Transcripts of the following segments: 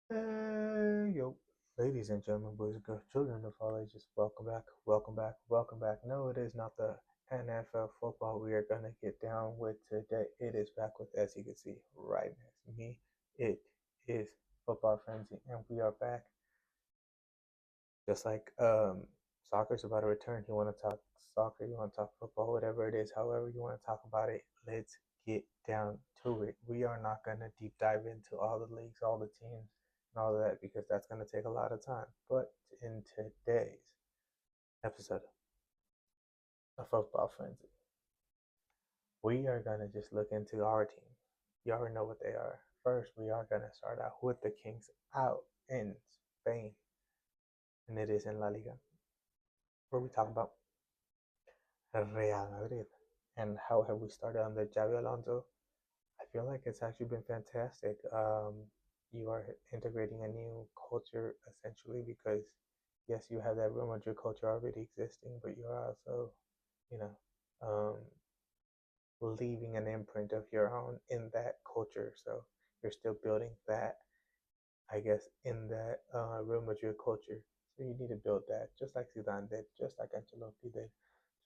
Yo, ladies and gentlemen, boys and girls, children of all ages, welcome back, welcome back, welcome back. No, it is not the NFL football we are going to get down with today. It is back with, as you can see, right next to me. It is Football Frenzy, and we are back. Just like soccer's about to return. You want to talk soccer, you want to talk football, whatever it is, however you want to talk about it, let's get down to it. We are not going to deep dive into all the leagues, all the teams, and all of that because that's going to take a lot of time. But in today's episode of Football Frenzy, we are going to just look into our team. You already know what they are. First, we are going to start out with the Kings out in Spain, and it is in La Liga, where we talk about Real Madrid. And how have we started under Xavi Alonso? I feel like it's actually been fantastic. You are integrating a new culture essentially because, yes, you have that Real Madrid culture already existing, but you're also, you know, um, leaving an imprint of your own in that culture. So you're still building that, I guess, in that Real Madrid culture. So you need to build that, just like Zidane did, just like Ancelotti did,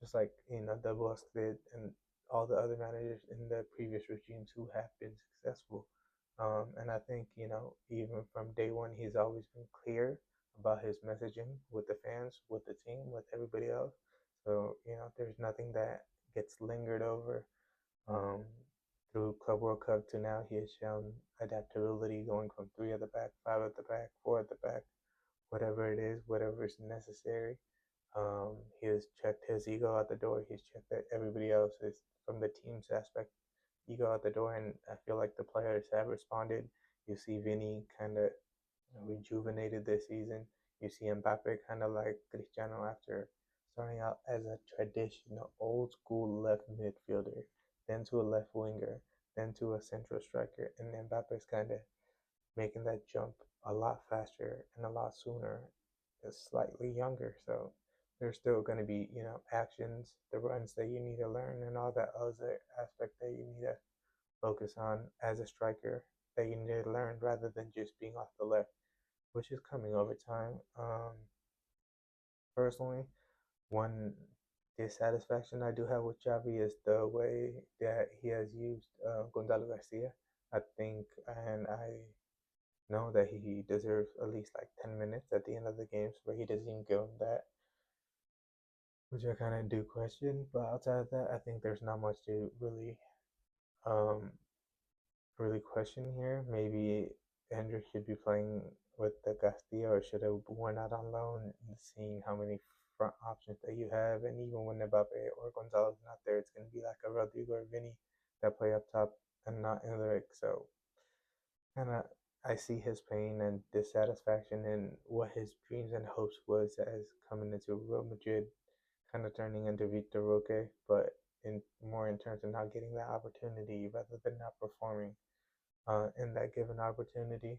just like the boss did, and all the other managers in the previous regimes who have been successful. And I think even from day one, he's always been clear about his messaging with the fans, with the team, with everybody else. So there's nothing that gets lingered over. Um, Through Club World Cup to now, he has shown adaptability, going from three at the back, five at the back, four at the back, whatever it is, whatever is necessary. He has checked his ego out the door. He's checked that everybody else is from the team's aspect ego out the door, and I feel like the players have responded. You see Vinny kind of rejuvenated this season. You see Mbappe kind of like Cristiano after starting out as a traditional old school left midfielder, then to a left winger, then to a central striker, and Mbappe's kind of making that jump a lot faster and a lot sooner. Is slightly younger, so there's still going to be actions, the runs that you need to learn, and all that other aspect that you need to focus on as a striker that you need to learn rather than just being off the left, which is coming over time. Personally, one dissatisfaction I do have with Xavi is the way that he has used Gonzalo Garcia. I think, and I know that he deserves at least like 10 minutes at the end of the games, but he doesn't even give him that, which I kind of do question. But outside of that, I think there's not much to um, really question here. Maybe Andrew should be playing with the Castillo or should have went out on loan, seeing how many front options that you have. And even when Mbappe or Gonzalo's not there, it's going to be like a Rodrigo or Vinny that play up top and not Enric. So kind of I see his pain and dissatisfaction in what his dreams and hopes was as coming into Real Madrid, kind of turning into Victor Roque, but in more in terms of not getting that opportunity rather than not performing in that given opportunity.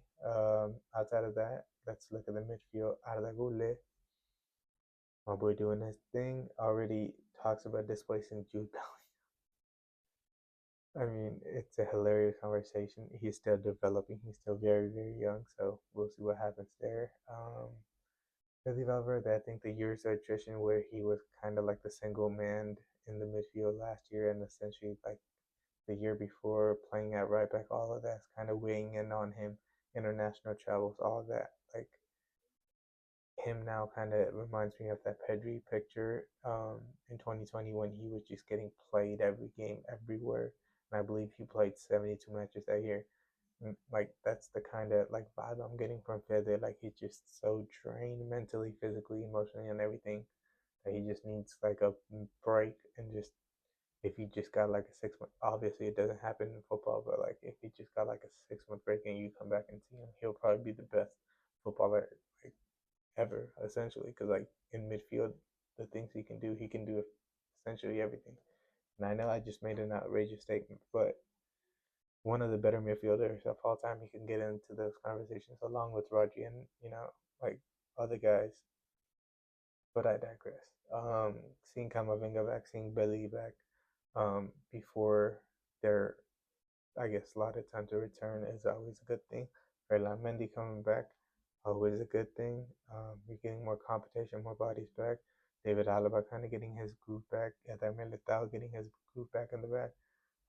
Outside of that, let's look at the midfield. Arda Güler, my boy doing his thing, already talks about displacing Jude Bellingham. I mean, it's a hilarious conversation. He's still developing. He's still very, very young, so we'll see what happens there. Really Valverde, I think the years of attrition where he was kind of like the single man in the midfield last year and essentially like the year before playing at right back, all of that's kind of weighing in on him. International travels, all of that. Like him now kind of reminds me of that Pedri picture in 2020 when he was just getting played every game, everywhere. And I believe he played 72 matches that year. Like that's the kind of like vibe I'm getting from Fede. Like he's just so drained mentally, physically, emotionally, and everything that he just needs like a break and just if he just got like a 6 month, obviously it doesn't happen in football, but like if he just got like a 6 month break and you come back and see him, he'll probably be the best footballer like ever, essentially. Because like in midfield, the things he can do essentially everything. And I know I just made an outrageous statement, but one of the better midfielders of all time, he can get into those conversations along with Rodri and like other guys. But I digress. Seeing Kamavinga back, seeing Belly back, before their, I guess, slotted time to return is always a good thing. Ferland Mendy coming back, always a good thing. You're getting more competition, more bodies back. David Alaba kind of getting his groove back. Eder Militao getting his groove back in the back.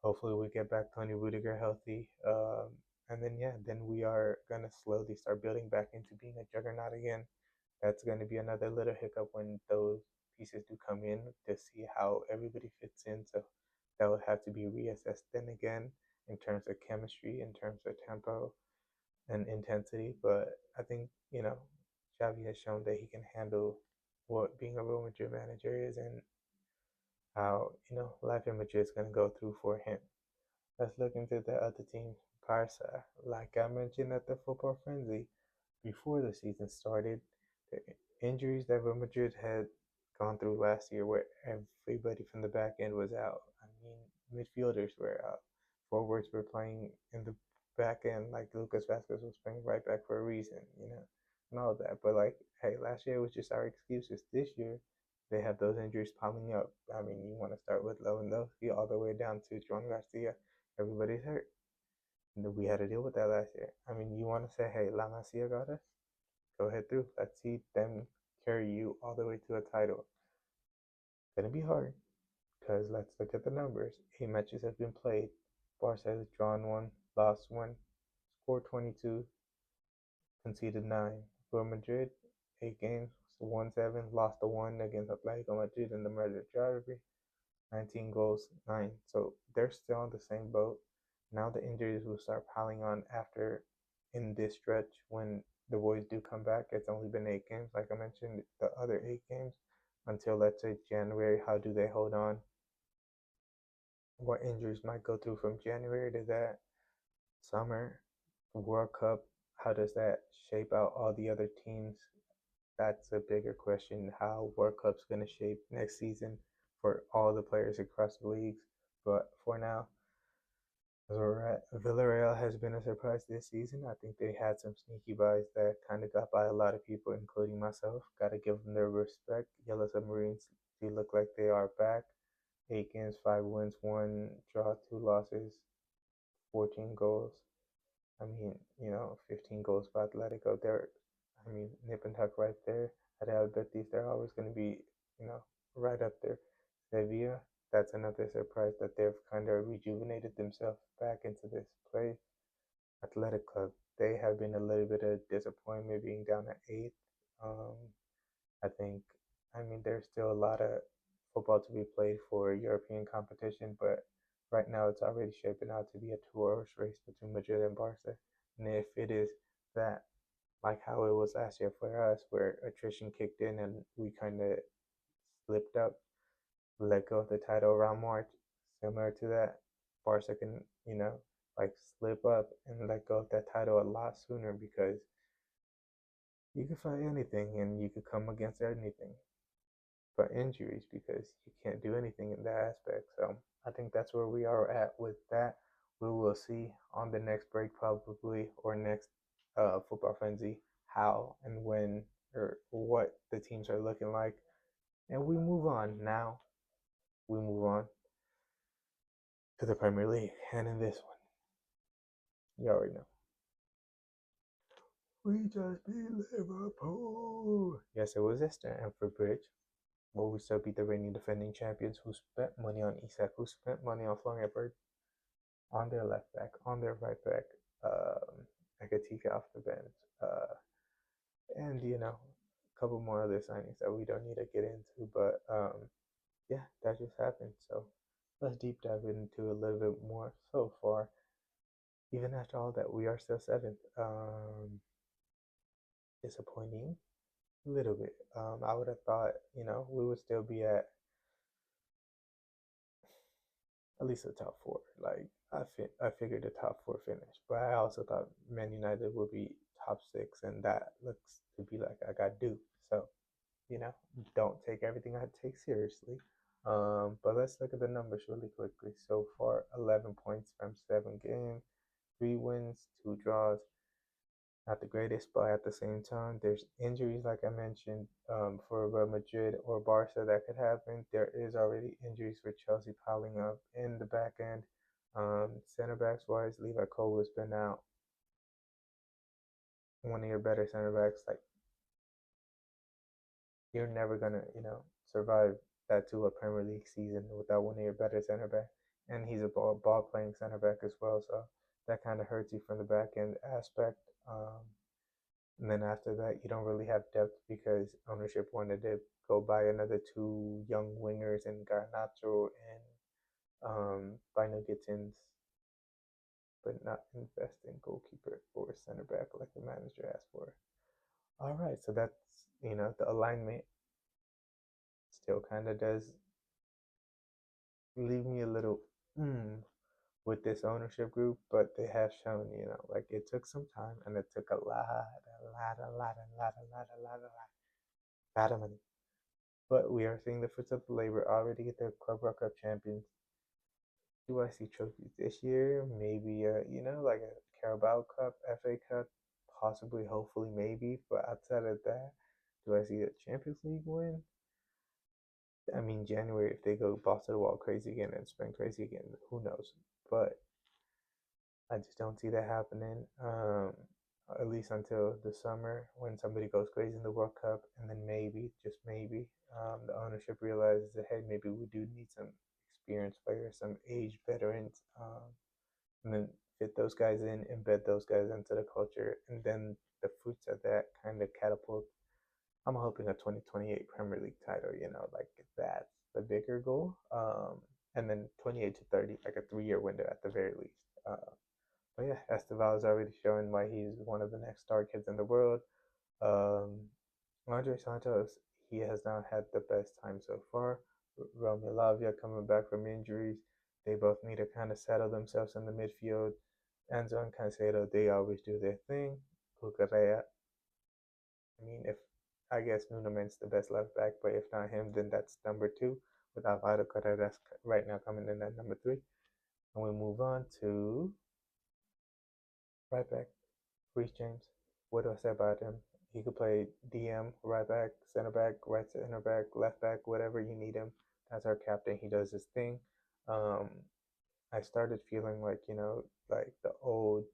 Hopefully we get back Tony Rudiger healthy. And then yeah, then we are gonna slowly start building back into being a juggernaut again. That's gonna be another little hiccup when those pieces do come in to see how everybody fits in. So that would have to be reassessed then again in terms of chemistry, in terms of tempo and intensity. But I think, Xavi has shown that he can handle what being a Real Madrid manager is and how, life in Madrid is going to go through for him. Let's look into the other team, Barca. Like I mentioned at the football frenzy, before the season started, the injuries that Real Madrid had gone through last year, where everybody from the back end was out. I mean, midfielders were out, forwards were playing in the back end, like Lucas Vasquez was playing right back for a reason, and all that. But like, hey, last year was just our excuses. This year, they have those injuries piling up. I mean, you want to start with Lewandowski all the way down to Joan Garcia. Everybody's hurt. We had to deal with that last year. I mean, you want to say, hey, La Masia got us? Go ahead through. Let's see them carry you all the way to a title. It's going to be hard because let's look at the numbers. 8 matches have been played. Barca has drawn one, lost one, scored 22, conceded 9. Real Madrid, 8 games, won 7, lost the 1 against Atletico Madrid in the Madrid derby. 19 goals, 9. So they're still on the same boat. Now the injuries will start piling on after in this stretch when the boys do come back. It's only been 8 games, like I mentioned, the other 8 games until let's say January. How do they hold on? What injuries might go through from January to that summer? World Cup, how does that shape out all the other teams? That's a bigger question. How World Cup's going to shape next season for all the players across the leagues. But for now, as we're at, Villarreal has been a surprise this season. I think they had some sneaky buys that kind of got by a lot of people, including myself. Got to give them their respect. Yellow Submarines do look like they are back. 8 games, 5 wins, 1 draw, 2 losses, 14 goals. I mean, 15 goals by Atletico. Nip and tuck right there. At Real Betis, they're always going to be, right up there. Sevilla, that's another surprise that they've kind of rejuvenated themselves back into this play. Athletic Club, they have been a little bit of disappointment being down at 8th. Um, I think, there's still a lot of football to be played for European competition, but right now it's already shaping out to be a 2 horse race between Madrid and Barca. And if it is that, like how it was last year for us, where attrition kicked in and we kind of slipped up, let go of the title around March, similar to that, Barca can, like slip up and let go of that title a lot sooner because you can fight anything and you could come against anything but injuries because you can't do anything in that aspect. So I think that's where we are at with that. We will see on the next break probably or next football frenzy how and when or what the teams are looking like. And we move on now. We move on to the Premier League. And in this one, you already know. We just beat Liverpool. Yes, it was at Stamford Bridge. But we still beat the reigning defending champions who spent money on Isak, who spent money on Florian Wirtz, on their left back, on their right back, Ekatika off the bench, and a couple more other signings that we don't need to get into. But yeah, that just happened. So let's deep dive into a little bit more. So far, even after all that, we are still 7th. Disappointing, a little bit. I would have thought, we would still be at least the top 4. Like I figured the top 4 finish, but I also thought Man United would be top 6, and that looks to be like I got duped. So, don't take everything I take seriously. But let's look at the numbers really quickly. So far, 11 points from 7 games, 3 wins, 2 draws. Not the greatest, but at the same time, there's injuries, like I mentioned, for Real Madrid or Barca that could happen. There is already injuries for Chelsea piling up in the back end. Center backs wise, Levi Cole has been out. one of your better center backs, like you're never gonna, survive that to a Premier League season without one of your better center back. And he's a ball playing center back as well, so that kind of hurts you from the back end aspect. And then after that, you don't really have depth because ownership wanted to go buy another two young wingers in Garnacho and Bino Gittins, but not invest in goalkeeper or center back like the manager asked for. All right, so that's the alignment still kind of does leave me a little with this ownership group, but they have shown, like it took some time and it took a lot of money. But we are seeing the fruits of the labor already. The Club World Cup champions. Do I see trophies this year? Maybe, like a Carabao Cup, FA Cup, possibly, hopefully, maybe. But outside of that, do I see a Champions League win? I mean, January, if they go balls to the wall crazy again and spend crazy again, who knows? But I just don't see that happening. At least until the summer when somebody goes crazy in the World Cup, and then maybe, just maybe, the ownership realizes that hey, maybe we do need some experienced players, some aged veterans, and then fit those guys in, embed those guys into the culture, and then the fruits of that kind of catapult. I'm hoping a 2028 Premier League title, like that's the bigger goal. And then 28 to 30, like a 3-year window at the very least. But yeah, Esteval is already showing why he's one of the next star kids in the world. Um, Andre Santos, he has not had the best time so far. Romeo Lavia coming back from injuries. They both need to kind of settle themselves in the midfield. Enzo and Caicedo, they always do their thing. Cucurella, I mean, if I guess Nuno Men's the best left back, but if not him, then that's number two, with Alvaro Carreras right now coming in at number three. And we move on to right back, Reece James. What do I say about him? He could play DM, right back, right center back, left back, whatever you need him. That's our captain. He does his thing. Um, I started feeling like, like the old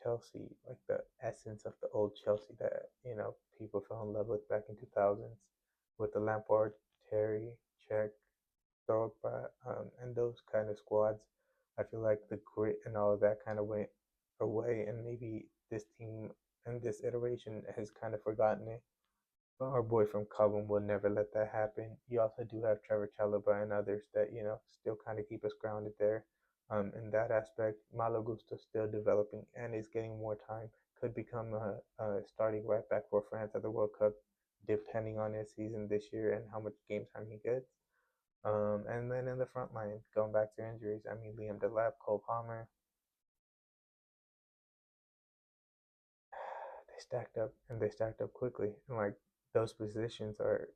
Chelsea, like the essence of the old Chelsea that, people fell in love with back in 2000s with the Lampard, Terry, Czech, Drogba, and those kind of squads. I feel like the grit and all of that kind of went away, and maybe this team and this iteration has kind of forgotten it. But our boy from Cobham will never let that happen. You also do have Trevor Chalobah and others that still kind of keep us grounded there. In that aspect, Malo Gusto still developing and is getting more time. Could become a starting right back for France at the World Cup, depending on his season this year and how much game time he gets. And then in the front line, going back to injuries, I mean Liam Delap, Cole Palmer, they stacked up quickly. And like those positions are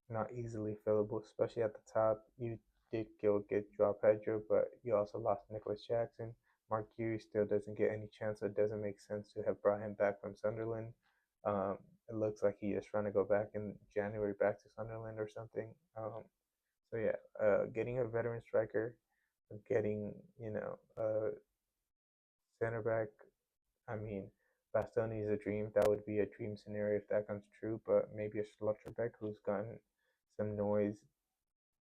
not easily fillable, especially at the top. You did go get Joao Pedro, but you also lost Nicholas Jackson. Mark Hughes still doesn't get any chance, so it doesn't make sense to have brought him back from Sunderland. It looks like he is trying to go back in January back to Sunderland or something. So yeah, getting a veteran striker, getting a center back. I mean, Bastoni is a dream. That would be a dream scenario if that comes true. But maybe a Schlotterbeck who's gotten some noise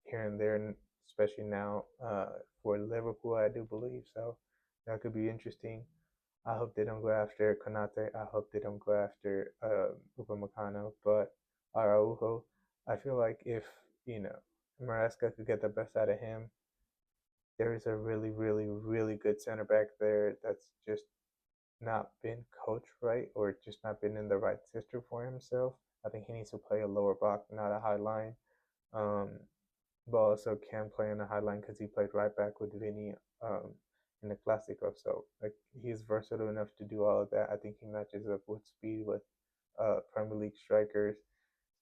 here and there, especially now for Liverpool, I do believe. So that could be interesting. I hope they don't go after Konate. I hope they don't go after Upamecano. But Araujo, I feel like if Maresca could get the best out of him, there is a really, really, really good center back there that's just not been coached right or just not been in the right system for himself. I think he needs to play a lower block, not a high line. Um, but also can play in the high line because he played right back with Vinny in the Classico. So like he's versatile enough to do all of that. I think he matches up with speed with Premier League strikers.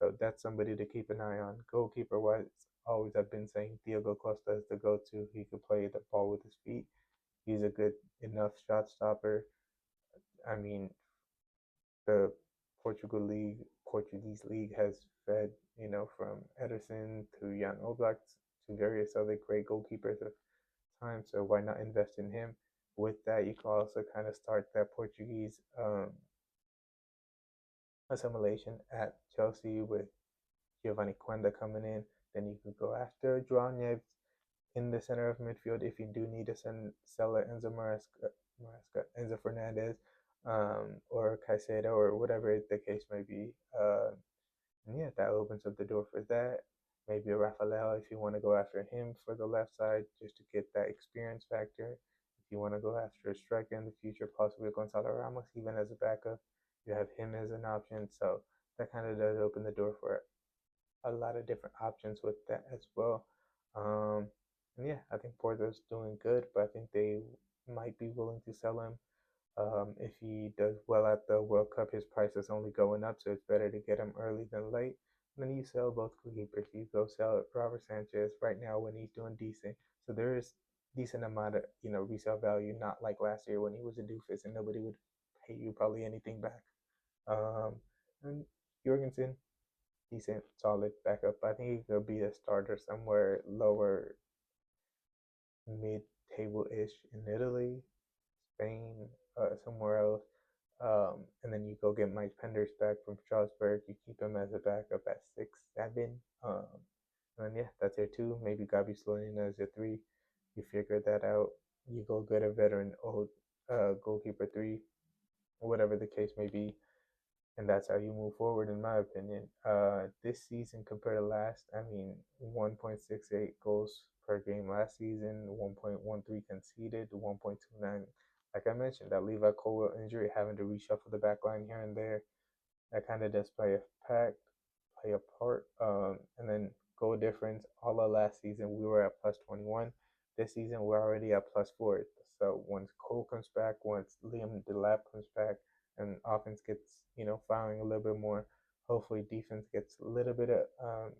So that's somebody to keep an eye on. Goalkeeper wise, always I've been saying Diogo Costa is the go-to. He could play the ball with his feet. He's a good enough shot stopper. I mean, the Portuguese league has fed, from Ederson to Jan Oblak to various other great goalkeepers of time. So why not invest in him? With that, you can also kind of start that Portuguese assimilation at Chelsea with Giovanni Quenda coming in. Then you could go after Dranjev in the center of midfield if you do need to sell Enzo Enzo Fernandez, or Caicedo, or whatever the case may be. And yeah, that opens up the door for that. Maybe a Rafael if you want to go after him for the left side just to get that experience factor. If you want to go after a striker in the future, possibly Gonzalo Ramos, even as a backup, you have him as an option. So that kind of does open the door for a lot of different options with that as well. Um, and yeah, I think Porto's doing good, but I think they might be willing to sell him. If he does well at the World Cup, his price is only going up, so it's better to get him early than late. And then you sell both goalkeepers. You go sell Robert Sanchez right now when he's doing decent. So there is decent amount of resale value, not like last year when he was a doofus and nobody would pay you probably anything back. Um, and Jorgensen, decent, solid backup. I think he could be a starter somewhere lower mid-table ish in Italy, Spain, somewhere else. And then you go get Mike Penders back from Strasbourg. You keep him as a backup at 6, 7. And yeah, that's your two. Maybe Gabi Slonina as your three. You figure that out. You go get a veteran old goalkeeper three, whatever the case may be, and that's how you move forward, in my opinion. This season compared to last, I mean, 1.68 goals per game last season, 1.13 conceded, 1.29. Like I mentioned, that Levi Colwill injury, having to reshuffle the back line here and there, that kind of does play a part. And then goal difference, all of last season we were at plus 21. This season we're already at plus 4. So once Cole comes back, once Liam Delap comes back, and offense gets firing a little bit more, hopefully defense gets a little bit of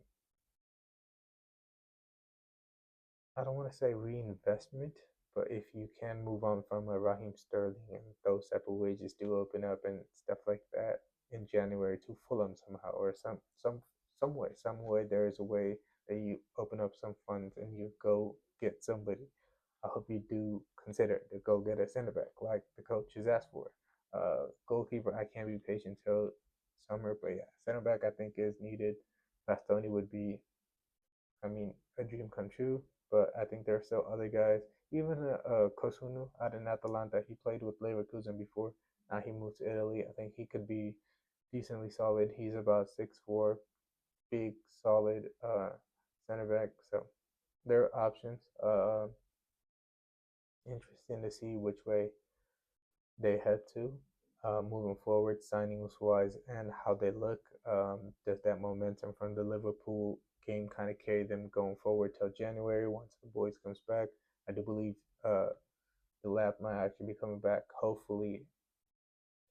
I don't want to say reinvestment, but if you can move on from a Raheem Sterling and those type of wages do open up and stuff like that in January to Fulham somehow, or some way there is a way that you open up some funds and you go get somebody. I hope you do consider to go get a center back like the coach has asked for. Goalkeeper, I can't be patient till summer, but yeah, center back I think is needed. Bastoni would be, I mean, a dream come true, but I think there are still other guys. Even Kosunu out in Atalanta, he played with Leverkusen before. Now he moved to Italy. I think he could be decently solid. He's about 6'4", big, solid center back. So there are options. Interesting to see which way they head to moving forward, signings wise, and how they look. Does that momentum from the Liverpool game kind of carry them going forward till January once the boys comes back? I do believe the lab might actually be coming back. Hopefully,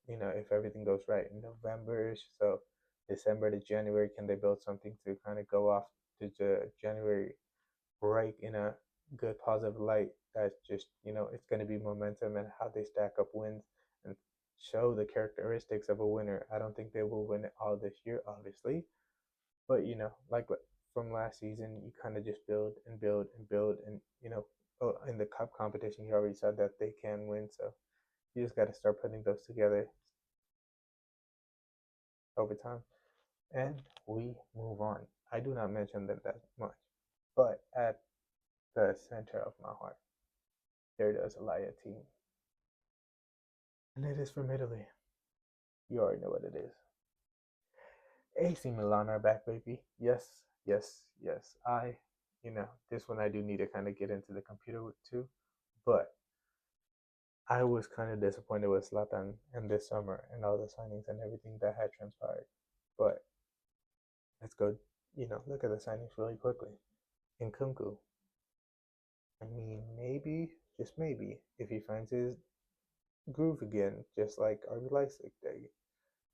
if everything goes right in November. So December to January, can they build something to kind of go off to the January break in a good positive light? That's just it's going to be momentum and how they stack up wins and show the characteristics of a winner. I don't think they will win it all this year, obviously, but like from last season, you kind of just build and build and build, and in the cup competition, you already said that they can win, so you just got to start putting those together over time, and we move on. I do not mention them that much, but at the center of my heart, there does lie a team, and it is from Italy. You already know what it is. AC Milan are back, baby. Yes, yes, yes. This one I do need to kind of get into the computer with too, but I was kind of disappointed with Zlatan in this summer and all the signings and everything that had transpired. But let's go, look at the signings really quickly. Nkunku, I mean, maybe, just maybe, if he finds his groove again, just like RB Leipzig did.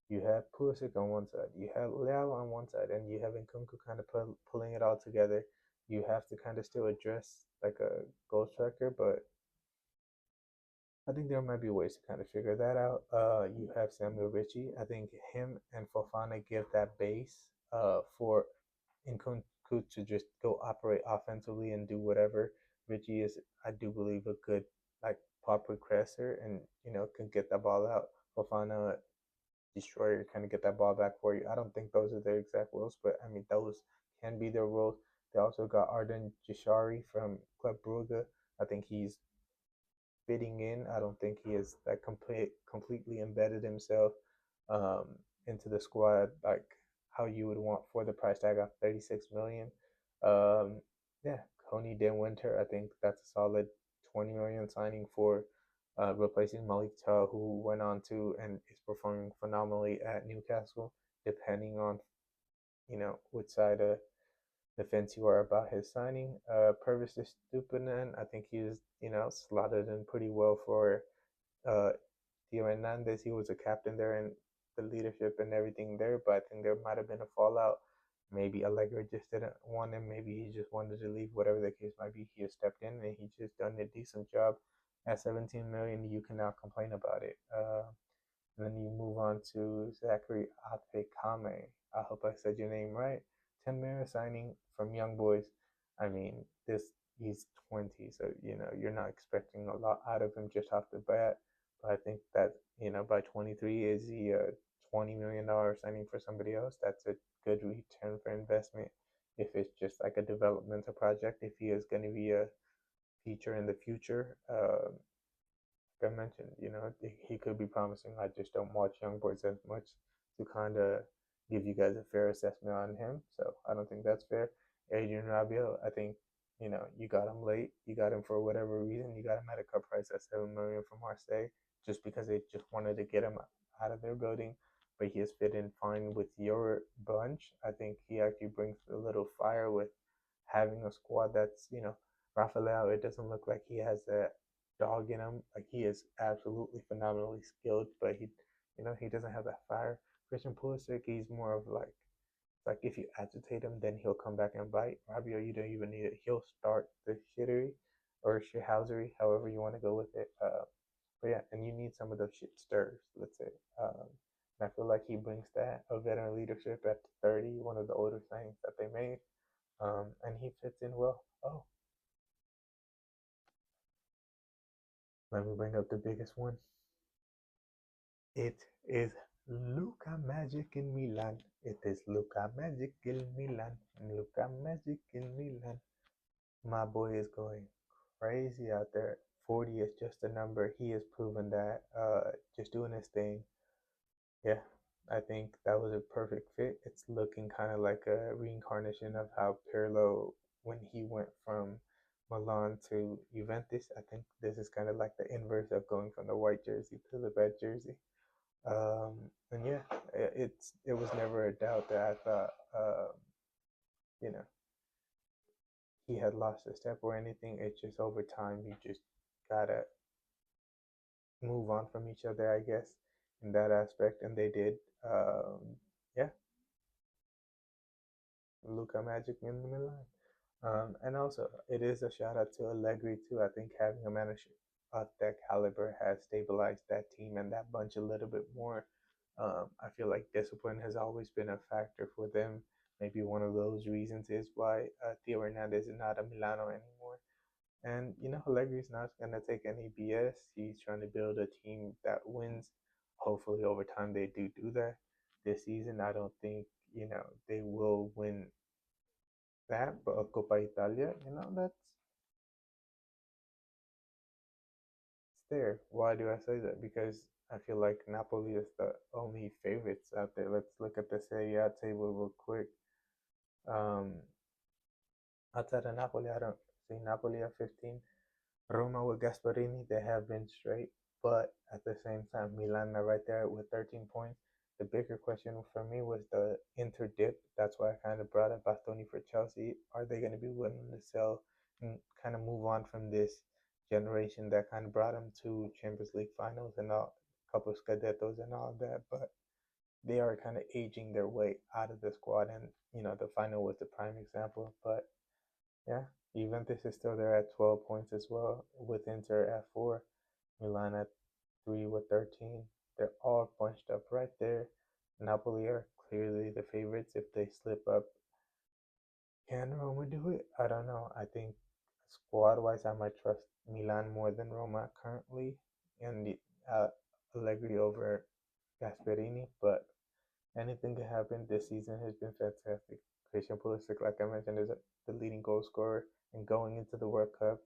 You have Pulisic on one side, you have Leao on one side, and you have Nkunku kind of pulling it all together. You have to kind of still address like a goal striker, but I think there might be ways to kind of figure that out. You have Samuel Ritchie. I think him and Fofana give that base for Nkunku to just go operate offensively and do whatever. Ritchie is, I do believe, a good like pop progressor and can get the ball out. Fofana destroy you, kind of get that ball back for you. I don't think those are their exact roles, but I mean those can be their roles. They also got Arden Jashari from Club Brugge. I think he's fitting in. I don't think he is that completely embedded himself um, into the squad like how you would want for the price tag of 36 million. Yeah, Coney Den Winter. I think that's a solid 20 million signing for replacing Malik Tell, who went on to and is performing phenomenally at Newcastle. Depending on which side of the fence you are about his signing. Purvis Estupinan, I think he's slotted in pretty well for uh, Theo Hernandez. He was a captain there and the leadership and everything there, but I think there might have been a fallout. Maybe Allegri just didn't want him. Maybe he just wanted to leave. Whatever the case might be, he has stepped in and he just done a decent job. At 17 million, you cannot complain about it. And then you move on to Zachary Atekame. I hope I said your name right. 10 million signing from Young Boys. I mean, he's 20, so you're not expecting a lot out of him just off the bat. But I think that by 23, is he a $20 million signing for somebody else? That's a good return for investment. If it's just like a developmental project, if he is going to be a feature in the future, like I mentioned, he could be promising. I just don't watch Young Boys as much to kind of give you guys a fair assessment on him. So I don't think that's fair. Adrian Rabiot, I think you got him late. You got him for whatever reason. You got him at a cut price at 7 million from Marseille, just because they just wanted to get him out of their building. But he has fit in fine with your bunch. I think he actually brings a little fire with having a squad that's Rafael. It doesn't look like he has that dog in him. Like he is absolutely phenomenally skilled, but he doesn't have that fire. Christian Pulisic, he's more of like if you agitate him, then he'll come back and bite. Rabiot, you don't even need it. He'll start the shittery or shithousery, however you want to go with it. But yeah, and you need some of those shit stirs, let's say. And I feel like he brings that a veteran leadership at 30, one of the older things that they made, and he fits in well. Oh, let me bring up the biggest one. It is Luca Magic in Milan. It is Luca Magic in Milan. Luca Magic in Milan. My boy is going crazy out there. 40 is just a number. He has proven that just doing his thing. Yeah, I think that was a perfect fit. It's looking kind of like a reincarnation of how Pirlo, when he went from Milan to Juventus, I think this is kind of like the inverse of going from the white jersey to the red jersey. And yeah, it was never a doubt that I thought you know he had lost a step or anything. It's just over time you just gotta move on from each other, I guess, in that aspect, and they did. Yeah, Luca Magic in Milan. And also, it is a shout out to Allegri too. I think having a manager of that caliber has stabilized that team and that bunch a little bit more. I feel like discipline has always been a factor for them. Maybe one of those reasons is why Theo Hernandez is not a Milano anymore. And Allegri's not gonna take any BS. He's trying to build a team that wins. Hopefully, over time they do that. This season, I don't think they will win that, but Coppa Italia, that's there. Why do I say that? Because I feel like Napoli is the only favorites out there. Let's look at the Serie A table real quick. Um, Outside of Napoli, I don't see Napoli at 15. Roma with Gasparini, they have been straight, but at the same time, Milan are right there with 13 points. The bigger question for me was the Inter dip. That's why I kind of brought up Bastoni for Chelsea. Are they going to be willing to sell and kind of move on from this generation that kind of brought them to Champions League finals and all, a couple of Scudettos and all that? But they are kind of aging their way out of the squad, and the final was the prime example. But yeah, Juventus is still there at 12 points as well, with Inter at 4, Milan at 3 with 13. They're all bunched up right there. Napoli are clearly the favorites. If they slip up, can Roma do it? I don't know. I think squad wise, I might trust Milan more than Roma currently, and Allegri over Gasperini, but anything can happen. This season has been fantastic. Christian Pulisic, like I mentioned, is the leading goal scorer, and going into the World Cup,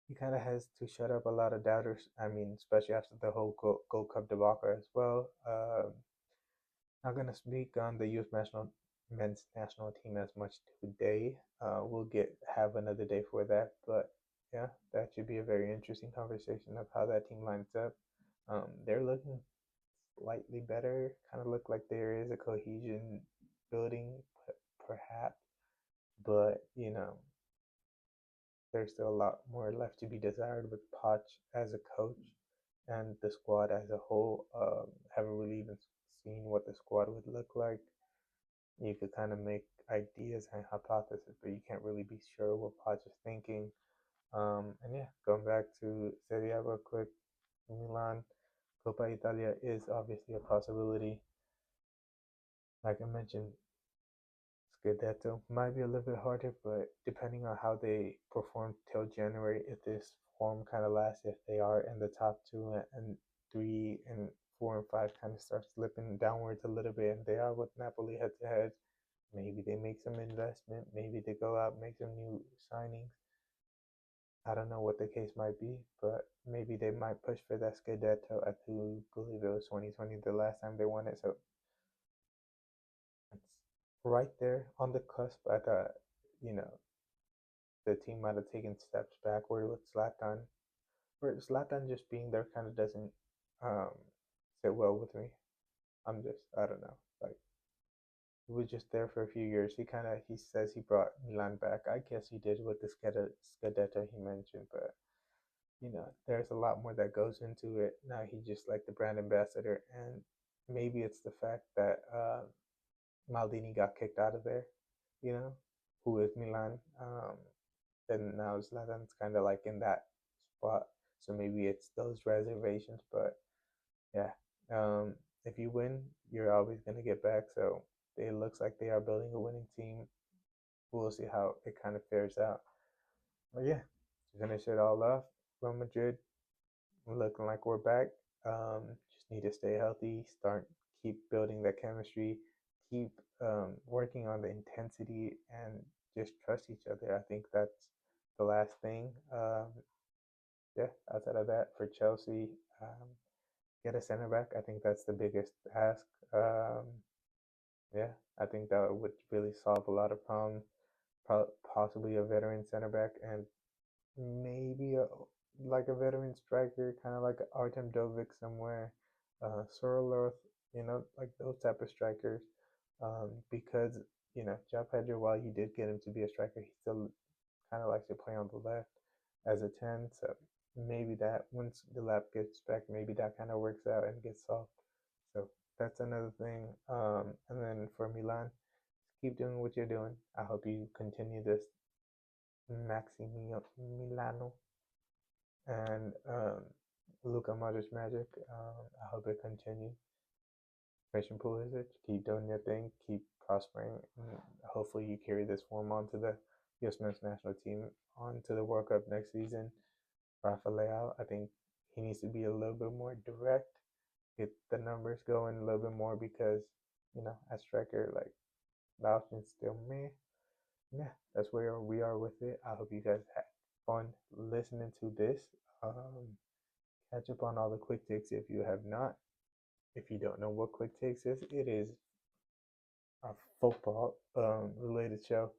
he kind of has to shut up a lot of doubters. I mean, especially after the whole Gold Cup debacle as well. Not gonna speak on the youth national men's national team as much today. We'll have another day for that, but yeah, that should be a very interesting conversation of how that team lines up. They're looking slightly better. Kind of look like there is a cohesion building, perhaps, but there's still a lot more left to be desired with Poch as a coach and the squad as a whole. Haven't really even seen what the squad would look like. You could kind of make ideas and hypotheses, but you can't really be sure what Poch is thinking. And yeah, going back to Serie A real quick, Milan, Coppa Italia is obviously a possibility. Like I mentioned, Scudetto might be a little bit harder, but depending on how they perform till January, if this form kind of lasts, if they are in the top two and three and four and five kind of start slipping downwards a little bit, and they are with Napoli head to head, maybe they make some investment, maybe they go out make some new signings. I don't know what the case might be, but maybe they might push for that Scudetto. I do believe it was 2020 the last time they won it, so it's right there on the cusp. I thought, you know, the team might have taken steps backward with Zlatan. Or Zlatan just being there kind of doesn't um, sit well with me. I don't know. Like, he was just there for a few years. He says he brought Milan back. I guess he did with the Scudetto he mentioned, but there's a lot more that goes into it. Now he's just like the brand ambassador, and maybe it's the fact that Maldini got kicked out of there, you know, who is Milan. And now Zlatan's kind of like in that spot. So maybe it's those reservations. But yeah, if you win, you're always going to get back. So it looks like they are building a winning team. We'll see how it kind of fares out. But yeah, to finish it all off, Real Madrid looking like we're back. Just need to stay healthy, keep building that chemistry, keep working on the intensity, and just trust each other. I think that's the last thing. Yeah, outside of that, for Chelsea, get a center back. I think that's the biggest ask. Yeah, I think that would really solve a lot of problems. Possibly a veteran center back and maybe like a veteran striker, kind of like Artem Dovik somewhere, Soroloth, like those type of strikers. Because Joe Pedro, while you did get him to be a striker, he still kind of likes to play on the left as a 10. So maybe that once the lap gets back, maybe that kind of works out and gets solved. So that's another thing. And then for Milan, keep doing what you're doing. I hope you continue this Maximiliano Milano and Luka Modric magic. I hope it continues. Christian Pulisic, keep doing your thing, keep prospering, and hopefully you carry this form onto the U.S. men's national team onto the World Cup next season. Rafael, I think he needs to be a little bit more direct, get the numbers going a little bit more because, as striker, like the option's still me. Yeah, that's where we are with it. I hope you guys had fun listening to this. Catch up on all the quick takes if you have not. If you don't know what quick takes is, it is a football related show.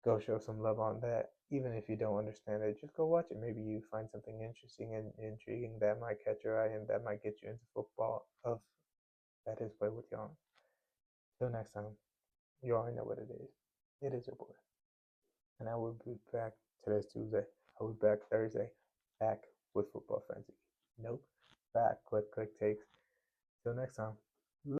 Go show some love on that. Even if you don't understand it, just go watch it. Maybe you find something interesting and intriguing that might catch your eye and that might get you into football. That is Play with Young. Till next time, you already know what it is. It is your boy. And I will be back. Today's Tuesday. I will be back Thursday. Back with Football Frenzy. Nope. Back with quick takes. Till next time.